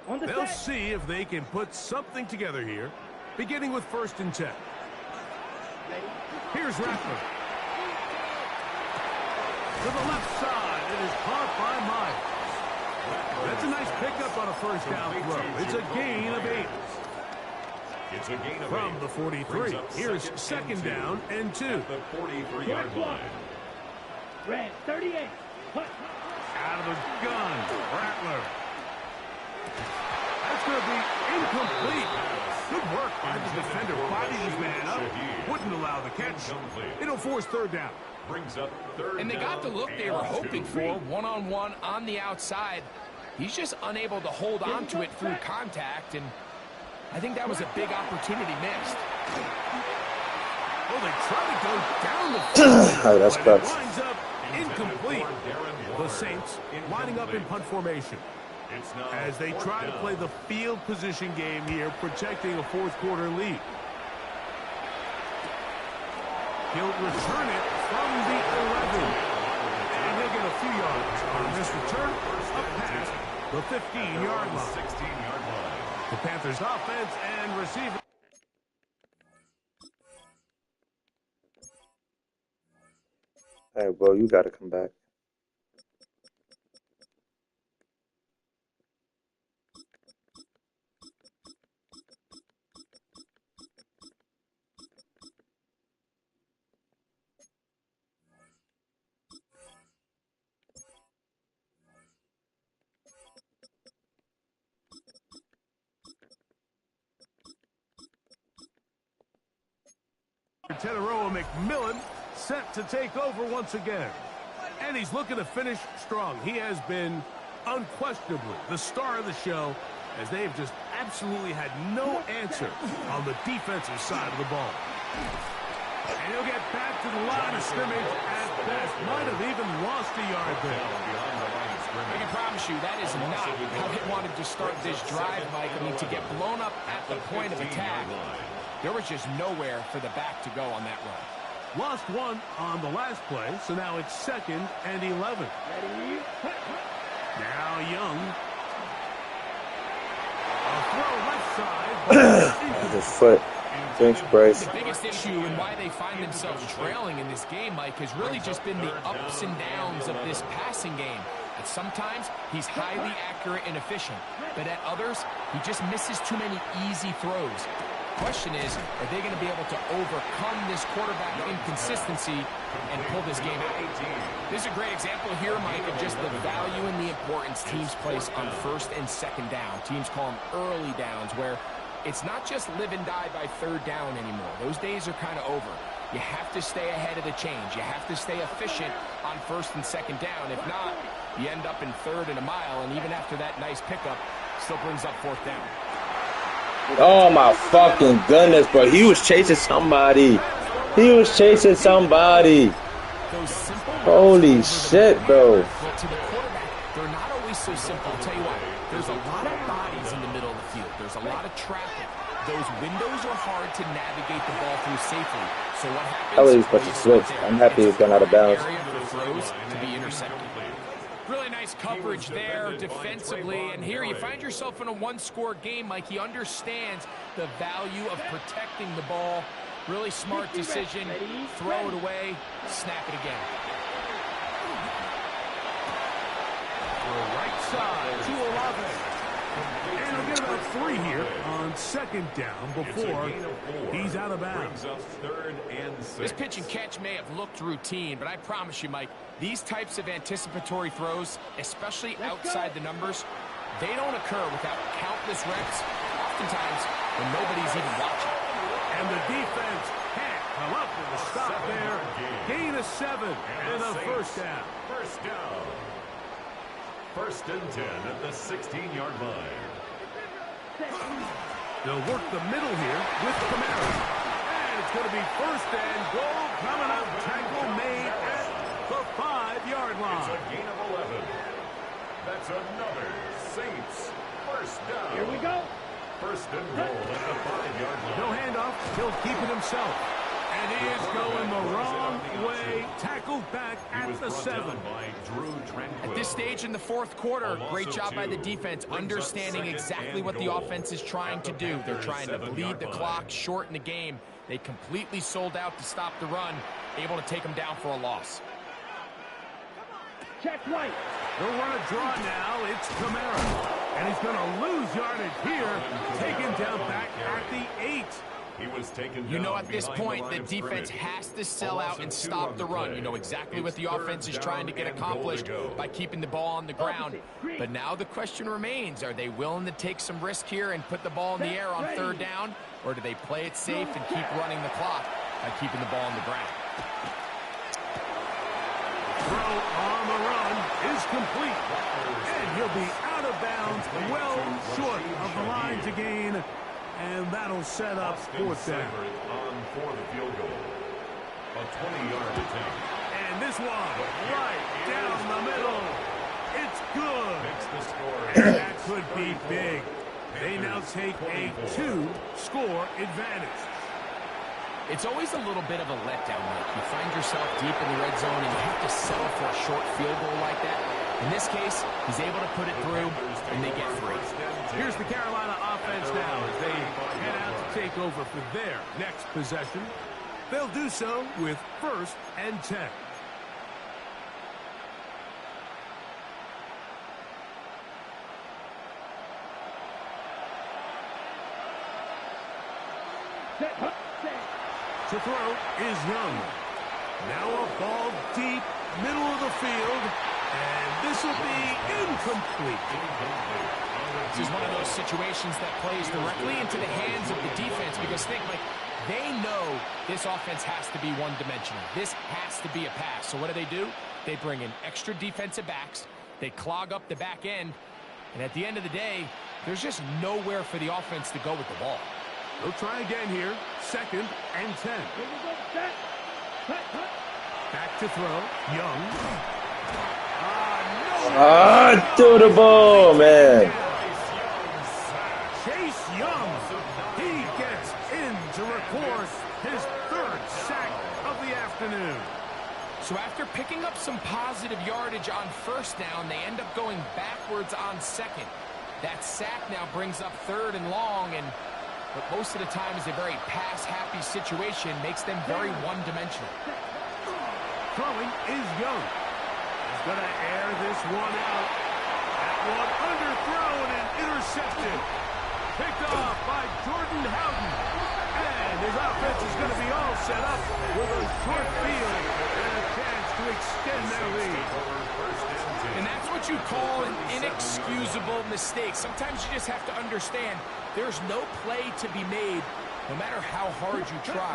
D: On the
B: They'll
D: set.
B: see if they can put something together here, beginning with 1st and 10. Here's Rattler. To the left side, it is caught by Myers. That's a nice pickup on a 1st down throw. It's a gain of 8.
A: It's a gain of
B: From
A: 8.
B: the 43, here's 2nd down and 2.
A: At the 43-yard line.
D: Red 38. Punt.
B: Out of the gun, Rattler. That's going to be incomplete. Good work by the defender, fighting his man up. Wouldn't allow the catch. It'll force 3rd down.
A: Brings up 3rd
C: And they got the look they were hoping for, one-on-one on the outside. He's just unable to hold on to it through contact, and I think that was a big opportunity missed.
B: Oh, they try to go down the field.
E: Oh, that's
B: but it
E: clutch.
B: winds up incomplete. The Saints lining up in punt formation as they try to play the field position game here, protecting a 4th quarter lead. He'll return it from the 11. And he'll get a few yards on this return, up past the 15-yard line.
A: 16-yard line.
B: The Panthers offense and receiver.
E: Hey, bro, you got to come back.
B: Teteroa McMillan set to take over once again. And he's looking to finish strong. He has been unquestionably the star of the show, as they've just absolutely had no answer on the defensive side of the ball. And he'll get back to the line of scrimmage at best. Might have even lost a yard there.
C: I can promise you that is not how they wanted to start this drive, Mike. I mean, to get blown up at the point of attack, there was just nowhere for the back to go on that run.
B: Lost one on the last play, so now it's 2nd and 11. Now Young. A throw left side.
E: The foot. Thanks, Bryce.
C: The biggest issue and why they find themselves trailing in this game, Mike, has really just been the ups and downs of this passing game. At sometimes, he's highly accurate and efficient, but at others, he just misses too many easy throws. The question is, are they going to be able to overcome this quarterback inconsistency and pull this game out? This is a great example here, Mike, of just the value and the importance teams place on 1st and 2nd down. Teams call them early downs, where it's not just live and die by 3rd down anymore. Those days are kind of over. You have to stay ahead of the change. You have to stay efficient on 1st and 2nd down. If not, you end up in 3rd and a mile, and even after that nice pickup, still brings up 4th down.
E: Oh my fucking goodness, bro. He was chasing somebody. He was chasing somebody. Holy shit, bro.
C: Well, to the quarterback, they're not always so simple. I'll tell you what, there's a lot of bodies in the middle of the field. There's a lot of traffic. Those windows are hard to navigate the ball through safely. So what happens?
E: I was supposed to switch. I'm happy it's gone out of bounds.
C: Area for throws to be intercepted. Really nice coverage there defensively. And here you find yourself in a one-score game, Mike. He understands the value of protecting the ball. Really smart decision. Throw it away. Snap it again.
B: Right side to Olave. And he'll get about 3 here on 2nd down before he's out of bounds.
C: This pitch and catch may have looked routine, but I promise you, Mike, these types of anticipatory throws, especially outside the numbers, they don't occur without countless reps, oftentimes when nobody's even watching.
B: And the defense can't come up with a stop there. Gain of 7 and a 1st down.
A: 1st and 10 at the 16-yard line.
B: They'll work the middle here with Kamara. And it's going to be 1st and goal coming up. Tackle made at the 5-yard line.
A: It's a gain of 11. That's another Saints 1st down.
D: Here we go.
A: 1st and goal at the 5-yard line.
B: No handoff. He'll keep it himself. And he is going the wrong way. Tackled back at the 7.
C: At this stage in the 4th quarter, great job by the defense, understanding exactly what the offense is trying to do. They're trying to bleed the clock, shorten the game. They completely sold out to stop the run, able to take them down for a loss.
D: Check right.
B: They'll run a draw now. It's Kamara. And he's going to lose yardage here. Taken down back at the 8.
A: He was taken
C: You know, at this point, the defense has to sell out and stop the run. You know exactly what the offense is trying to get accomplished by keeping the ball on the ground. But now the question remains, are they willing to take some risk here and put the ball in the air on 3rd down? Or do they play it safe and keep running the clock by keeping the ball on the ground?
B: Throw on the run is complete. And he'll be out of bounds, well short of the line to gain. And that'll set up 4th down.
A: On for the field goal. A 20-yard attempt.
B: And this one right down the middle. It's good.
A: Makes the score.
B: And that could be big. They now take a 2-score advantage.
C: It's always a little bit of a letdown, Mike. You find yourself deep in the red zone and you have to settle for a short field goal like that. In this case, he's able to put it through, and they get 3.
B: Here's the Carolina offense now as they head out to take over for their next possession. They'll do so with 1st and 10. To throw is Young. Now a ball deep, middle of the field, and this will be incomplete.
C: This is one of those situations that plays directly into the hands of the defense because think, like, They know this offense has to be one-dimensional. This has to be a pass. So what do? They bring in extra defensive backs. They clog up the back end. And at the end of the day, there's just nowhere for the offense to go with the ball.
B: They'll try again here. 2nd and 10. Back to throw. Young.
E: To the ball, man.
B: Chase Young. He gets in to record his 3rd sack of the afternoon.
C: So after picking up some positive yardage on 1st down, they end up going backwards on 2nd. That sack now brings up 3rd and long, and what most of the time is a very pass-happy situation makes them very one-dimensional.
B: Throwing is Young. He's going to air this one out. That one underthrown and intercepted. Picked off by Jordan Howden. And his offense is going to be all set up with a short field and a chance to extend their lead.
C: And that's what you call an inexcusable mistake. Sometimes you just have to understand there's no play to be made no matter how hard you try.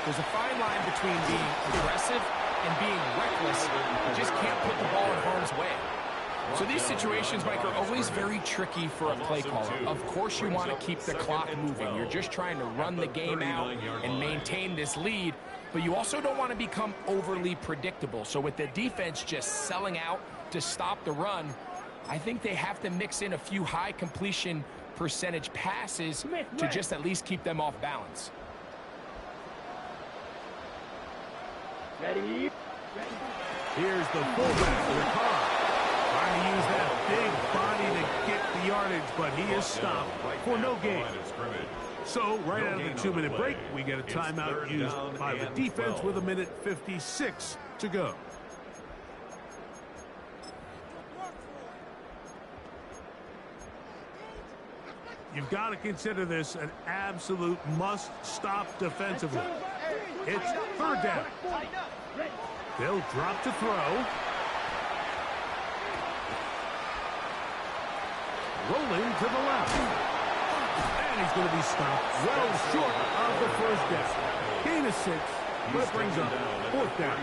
C: There's a fine line between being aggressive and being reckless. You just can't put the ball in harm's way. So these situations, Mike, are always very tricky for a play caller. Of course you want to keep the clock moving. You're just trying to run the game out and maintain this lead, but you also don't want to become overly predictable. So with the defense just selling out to stop the run, I think they have to mix in a few high completion percentage passes to just at least keep them off balance.
D: Ready?
B: Here's the fullback with Carr. Trying to use that big body to get the yardage, but he is stopped for no gain. So, right out of the 2-minute break, we get a timeout used by the defense with 1:56 to go. You've got to consider this an absolute must-stop defensively. It's 3rd down. They'll drop to throw. Rolling to the left. And he's going to be stopped well short of the 1st down. Gain of 6, but it brings up 4th down.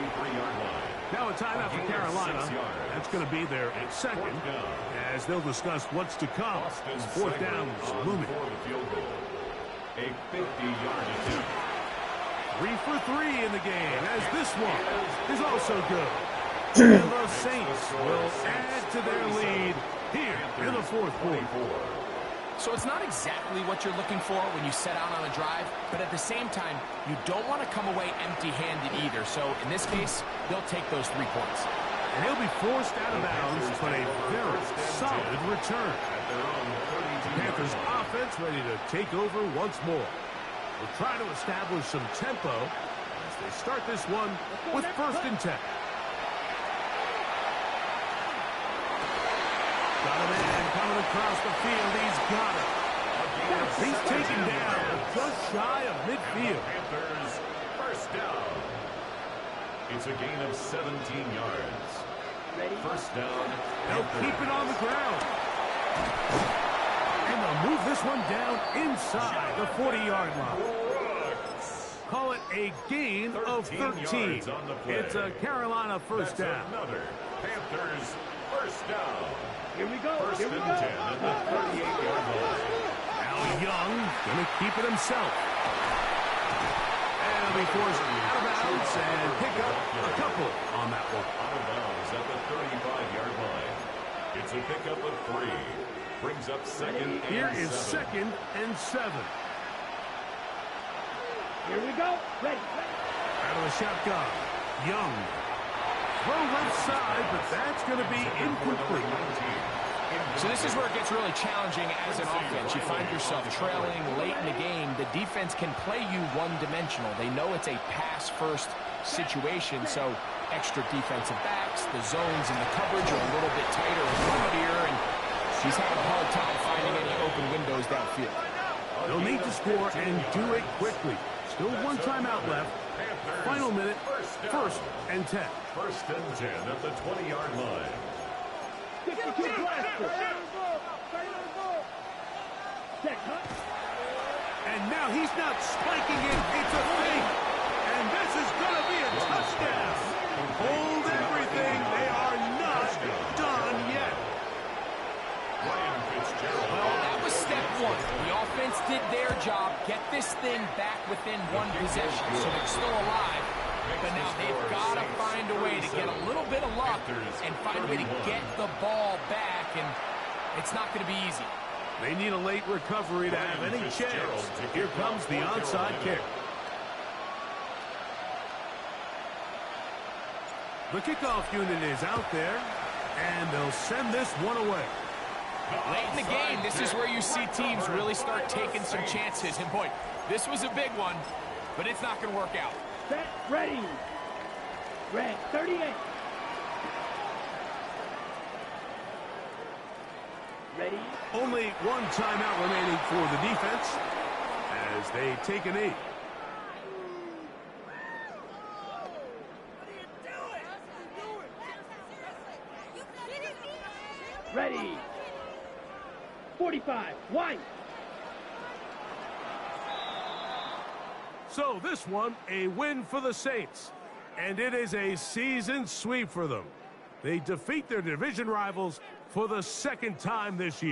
B: Now a timeout for Carolina. That's going to be their 2nd, as they'll discuss what's to come. 4th down is looming.
A: A 50-yard attempt.
B: 3 for 3 in the game, as this one is also good. And the Saints will add to their lead here in the 4th quarter.
C: So it's not exactly what you're looking for when you set out on a drive, but at the same time, you don't want to come away empty-handed either. So in this case, they'll take those 3 points.
B: And he'll be forced out of bounds, but a very solid return. The Panthers offense ready to take over once more. We'll try to establish some tempo as they start this one with 1st and 10. Got a man coming across the field. He's got it. He's taken down just shy of midfield.
A: Panthers, 1st down. It's a gain of 17 yards. 1st down.
B: They'll keep it on the ground. And they'll move this one down inside the 40-yard line. Call it a gain of 13. It's a Carolina 1st down.
A: Another Panthers 1st down.
D: Here we go.
A: 1st and 10 at the 38-yard line.
B: Now Young going to keep it himself. And he'll be forced out of bounds and pick up a couple on that one.
A: Out of bounds at the 35-yard line. It's a pickup of 3. Brings up 2nd and 7.
B: Here is 2nd and 7.
D: Here we go. Ready.
B: Out of the shotgun. Young. Throw left side, but that's going to be incomplete.
C: So this is where it gets really challenging as an offense. You find yourself trailing late in the game. The defense can play you one-dimensional. They know it's a pass-first situation, so extra defensive backs, the zones and the coverage are a little bit tighter in front here, and he's having a hard time finding any open windows downfield.
B: They'll need to score and do it quickly. Still 1 timeout left. Final minute, 1st and 10.
A: 1st and 10 at the 20-yard line.
D: 52 blaster.
B: And now he's not spiking it. It's
C: one possession, so they're still alive. But now they've got to find a way to get a little bit of luck and find a way to get the ball back, and it's not going to be easy.
B: They need a late recovery to have any chance. Here comes the onside kick. The kickoff unit is out there, and they'll send this one away.
C: Late in the game, this is where you see teams really start taking some chances. And boy, this was a big one, but it's not going to work out.
D: Set, ready. Red, 38. Ready.
B: Only one timeout remaining for the defense as they take a knee.
D: Ready. 45. Wide.
B: So this one, a win for the Saints. And it is a season sweep for them. They defeat their division rivals for the second time this year.